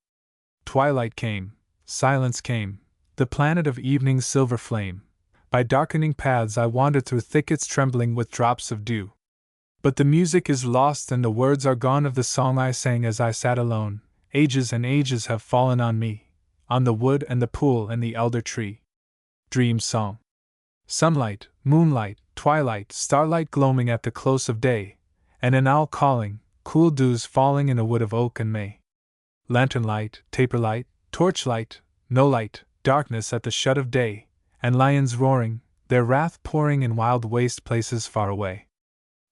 Twilight came, silence came, the planet of evening's silver flame. By darkening paths I wandered through thickets trembling with drops of dew. But the music is lost and the words are gone of the song I sang as I sat alone. Ages and ages have fallen on me, on the wood and the pool and the elder tree. Dream Song. Sunlight, moonlight, twilight, starlight gloaming at the close of day, and an owl calling, cool dews falling in a wood of oak and may. Lantern light, taper light, torchlight, no light, darkness at the shut of day, and lions roaring, their wrath pouring in wild waste places far away.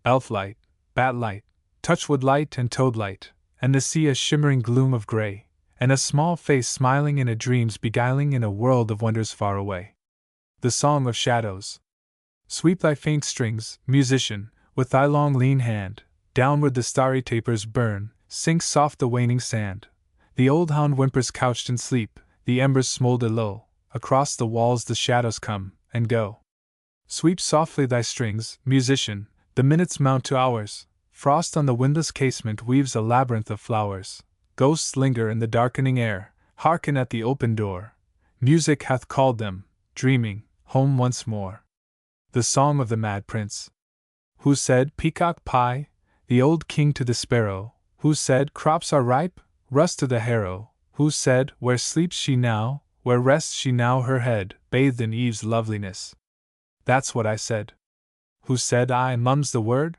Elf light, bat light, touchwood light and toad light, and the sea a shimmering gloom of gray, and a small face smiling in a dream's beguiling in a world of wonders far away. The Song of Shadows. Sweep thy faint strings, musician, with thy long lean hand, downward the starry tapers burn, sinks soft the waning sand. The old hound whimpers couched in sleep, the embers smolder low, across the walls the shadows come and go. Sweep softly thy strings, musician, the minutes mount to hours, frost on the windless casement weaves a labyrinth of flowers, ghosts linger in the darkening air, hearken at the open door, music hath called them, dreaming, home once more. The Song of the Mad Prince. Who said, Peacock Pie, the old king to the sparrow, who said, crops are ripe, rust to the harrow, who said, where sleeps she now, where rests she now her head, bathed in Eve's loveliness? That's what I said. Who said I, mum's the word?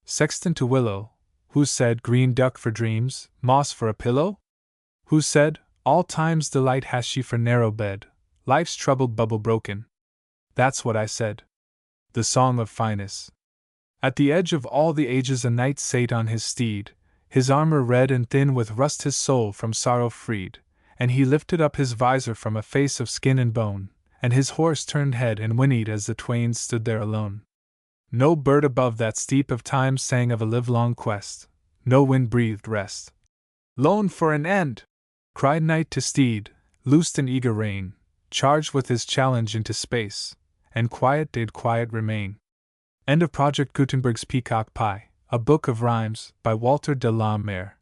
Sexton to willow. Who said, green duck for dreams, moss for a pillow? Who said, all time's delight has she for narrow bed, life's troubled bubble broken? That's what I said. The Song of Fineness. At the edge of all the ages a knight sate on his steed, his armor red and thin with rust his soul from sorrow freed, and he lifted up his visor from a face of skin and bone, and his horse turned head and whinnied as the twain stood there alone. No bird above that steep of time sang of a livelong quest, no wind breathed rest. Lone for an end! Cried knight to steed, loosed in eager rein, charged with his challenge into space, and quiet did quiet remain. End of Project Gutenberg's Peacock Pie, a book of rhymes, by Walter de la Mare.